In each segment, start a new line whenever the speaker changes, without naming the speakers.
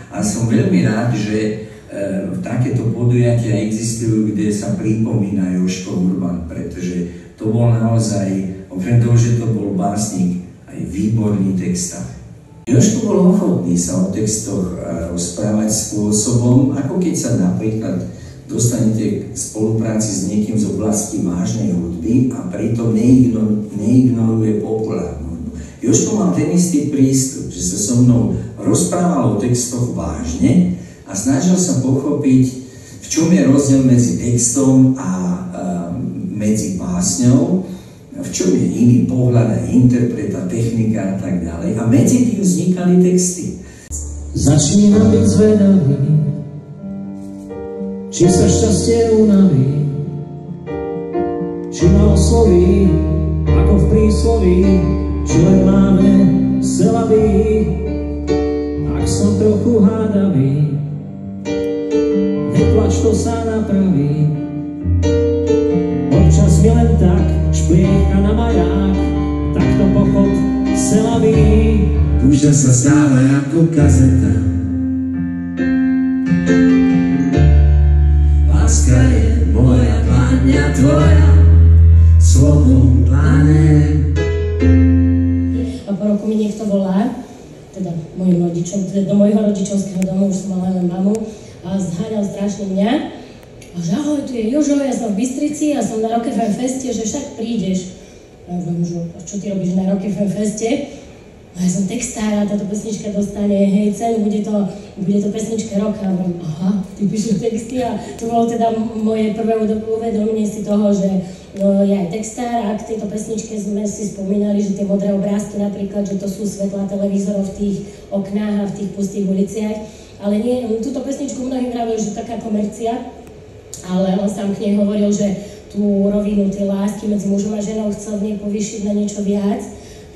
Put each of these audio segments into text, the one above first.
A som veľmi rád, že takéto podujatia existujú, kde sa pripomína Jožko Urban, pretože to bol naozaj, okrem toho, že to bol básnik, aj výborný textár. Jožko bol ochotný sa o textoch rozprávať spôsobom, ako keď sa napríklad dostanete k spolupráci s niekým z oblasti vážnej hudby a pritom neignoruje populárnu hudbu. Jožko mal ten istý prístup, že sa so mnou rozprával o textoch vážne a snažil sa pochopiť, v čom je rozdiel medzi textom a medzi básňou, v čom je iný pohľad a interpreta, technika a tak ďalej. A medzi tým vznikali texty.
Začínam byť zvedavý, či sa šťastie unaví, či ma osloví, ako v prísloví, či len mávne selaví. Ak som trochu hádavý, neplač, to sa napraví. Občas mi len tak špliecha na maják, takto pochod selaví.
Púšťa sa stále ako kazeta, láska je moja, dlaňa tvoja, slovom dlane.
A po roku mi niekto volá, teda mojim rodičom, teda do mojho rodičovského domu, už som mala len mamu, a zháňal strašne mňa. A že ahoj, tu je Jožo, ja som v Bystrici a som na Rock FM Feste, že však prídeš. A ja hovorím, že čo ty robíš na Rock FM Feste? No ja som textár a táto pesnička dostane, hej, cenu, bude to pesnička roka. A hovorím, aha, ty píšeš texty a to bolo teda moje prvé uvedomenie si toho, že no, ja aj textár a k tejto pesničke sme si spomínali, že tie modré obrázky napríklad, že to sú svetlá televízorov v tých oknách a v tých pustých uliciach. Ale nie, túto pesničku mnohí vravili, že taká komercia, ale on sám k nej hovoril, že tú rovinu tej lásky medzi mužom a ženou chcel v nej povýšiť na niečo viac.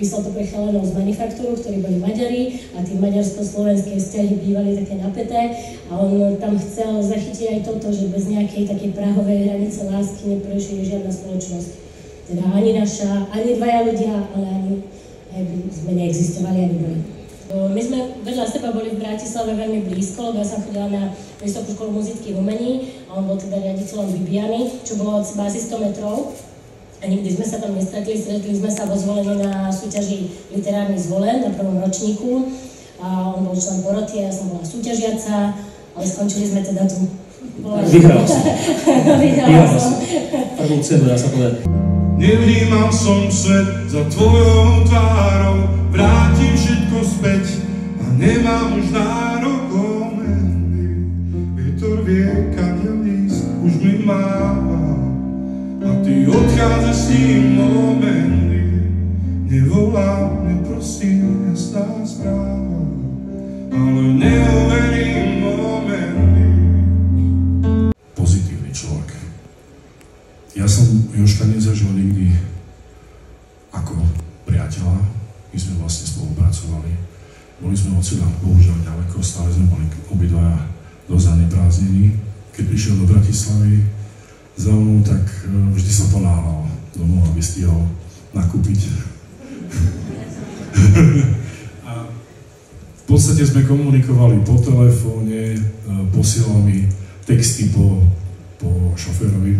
Písal to pre chalanov z Manufaktúru, ktorí boli Maďari a tie maďarsko-slovenské vzťahy bývali také napäté a on tam chcel zachytiť aj toto, že bez nejakej takej prahovej hranice lásky neprežije žiadna spoločnosť. Teda ani naša, ani dvaja ľudia, ale ani by sme neexistovali ani dvaja. My sme vedľa seba boli v Bratislave veľmi blízko, lebo ja som chodila na Vysokú školu muzických umení a on bol teda riaditeľom Bibiany, čo bolo od seba asi 100 metrov. A nikdy sme sa tam nestretli, stretli sme sa vo Zvolení na súťaži Literárny Zvolen na prvom ročníku. A on bol člen poroty a ja som bola súťažiaca, ale skončili sme teda tu.
Vyhral som. Vyhral som. Prvú cenu, dá sa povedať.
Nevnímal som svet za tvojou tvárou, vrátim všetko späť a nemám už nárok o mendy. Vietor vie, kadiaľ ísť, už mi máva a ty odchádzaš s ním o mendy. Nevolám, neprosím, jasná správa, ale neuverím o mendy.
Pozitívny človek. Ja som Jožka nezažil nikdy ako priateľa, my sme vlastne spolupracovali. Boli sme od seba bohužiaľ ďaleko, stále sme boli obidvaja dosť zaneprázdnení. Keď prišiel do Bratislavy za mnou, tak vždy sa ponáhľal domov, aby stihol nakúpiť. A v podstate sme komunikovali po telefóne, posielal mi texty po šoférovi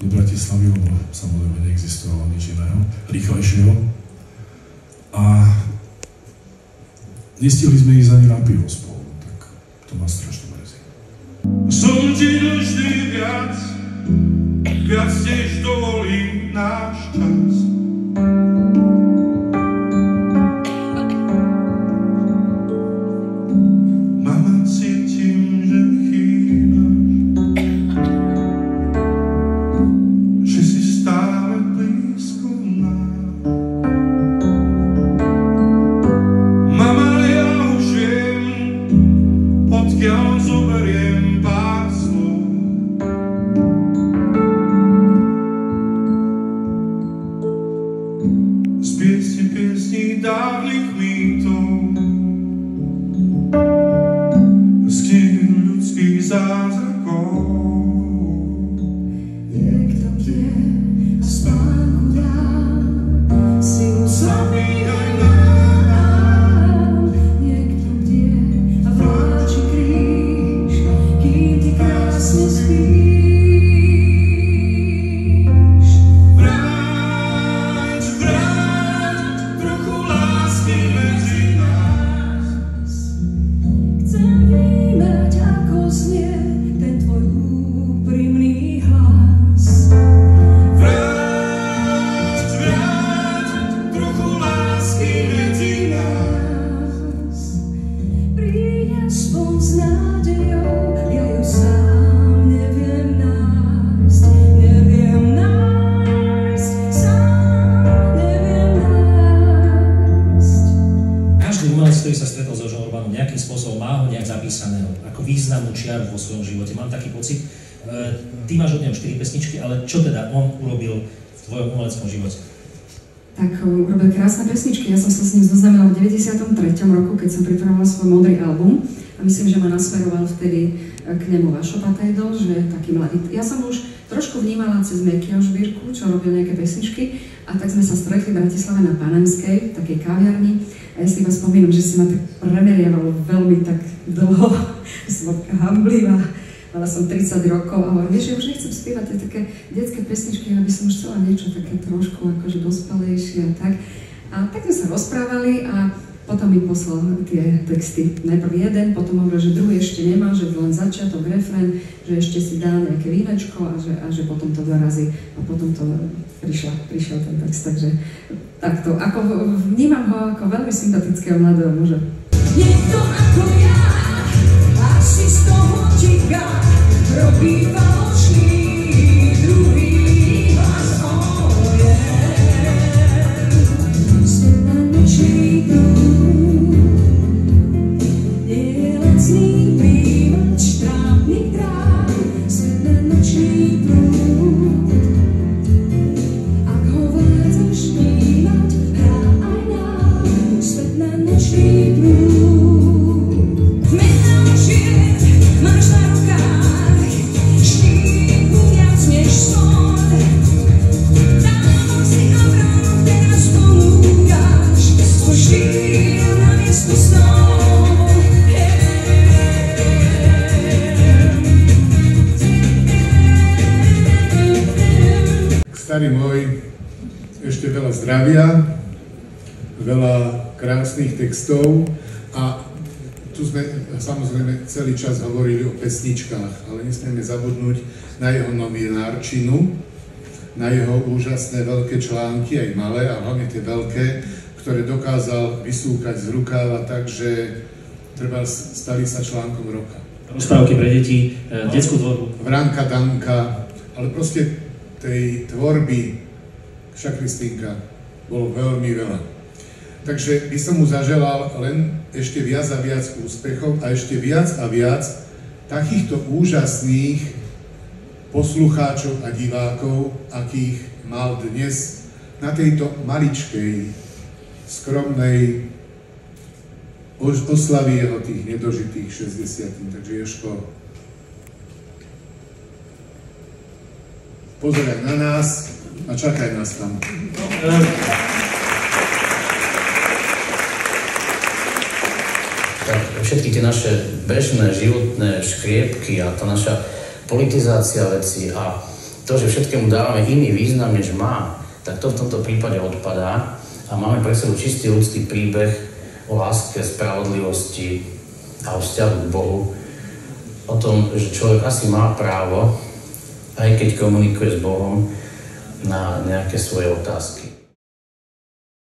do Bratislavy, lebo samozrejme neexistovalo nič iného, rýchlejšieho. A nestihli sme ísť ani na pivo spolu, tak to ma strašne mrzí.
Som ti dlžný viac než dovolí náš čas. Mama, cítim, že piesni dávnych mýtov, z kníh ľudských zázrakov.
Niekto tie spánku dá,
napísaného, ako významnú čiaru vo svojom živote. Mám taký pocit. Ty máš od neho 4 pesničky, ale čo teda on urobil v tvojom umeleckom živote?
Tak urobil krásne pesničky. Ja som sa s ním zoznámila v 93. roku, keď som pripravovala svoj modrý album. A myslím, že ma nasmeroval vtedy k nemu Vašo Patejdl, že taký mladý. Ja som už trošku vnímala cez Mekyho Žbírku, čo robil nejaké pesničky. A tak sme sa stretli v Bratislave na Panenskej, v takej kaviarni. A ja si iba spomínam, že si ma tak premeriavalo veľmi tak dlho. Som taká hamblivá. Mala som 30 rokov a hovorím, vieš, ja už nechcem spievať tie také detské pesničky, aby som už chcela niečo také trošku akože dospelejšie a tak. A tak sme sa rozprávali a potom mi poslal tie texty. Najprv jeden, potom hovoril, že druhý ešte nemá, že len začiatok, refrén, že ešte si dá nejaké vínečko a že potom to dorazí. A potom to prišiel ten text, takže takto. Ako vnímam ho ako veľmi sympatického mladého muža.
Niekto ako ja, asi z toho ticha, robí falošný druhý hlas ojem. Svet na nočný prúd, nie je lacný príjmač trápnych tráp. Svet na nočný prúd, ak ho vládzaš vnímať, hrá aj nám. Svet na nočný prúd. Máš na rukách štít viac než son. Dávok si a vrát teraz ponúkaš svoj štít na miesto snov.
Starý môj, ešte veľa zdravia, veľa krásnych textov a tu sme samozrejme celý čas hovorili o pesničkách, ale nesmieme zabudnúť na jeho novinárčinu, na jeho úžasné veľké články, aj malé, a hlavne tie veľké, ktoré dokázal vysúkať z rukáva, takže stali sa článkom roka.
Rozprávky pre deti, detskú tvorbu.
Vránka, Danka, ale proste tej tvorby Kristýnka bolo veľmi veľa. Takže by som mu zaželal len ešte viac a viac úspechov a ešte viac a viac takýchto úžasných poslucháčov a divákov, akých mal dnes na tejto maličkej, skromnej oslavy jeho tých nedožitých 60. Takže Jožko, pozeraj na nás a čakaj nás tam.
Všetky tie naše bežné životné škriepky a tá naša politizácia veci a to, že všetkému dávame iný význam, než má, tak to v tomto prípade odpadá a máme pre sebou čistý ľudský príbeh o láske, spravodlivosti a o vzťahu k Bohu. O tom, že človek asi má právo, aj keď komunikuje s Bohom, na nejaké svoje otázky.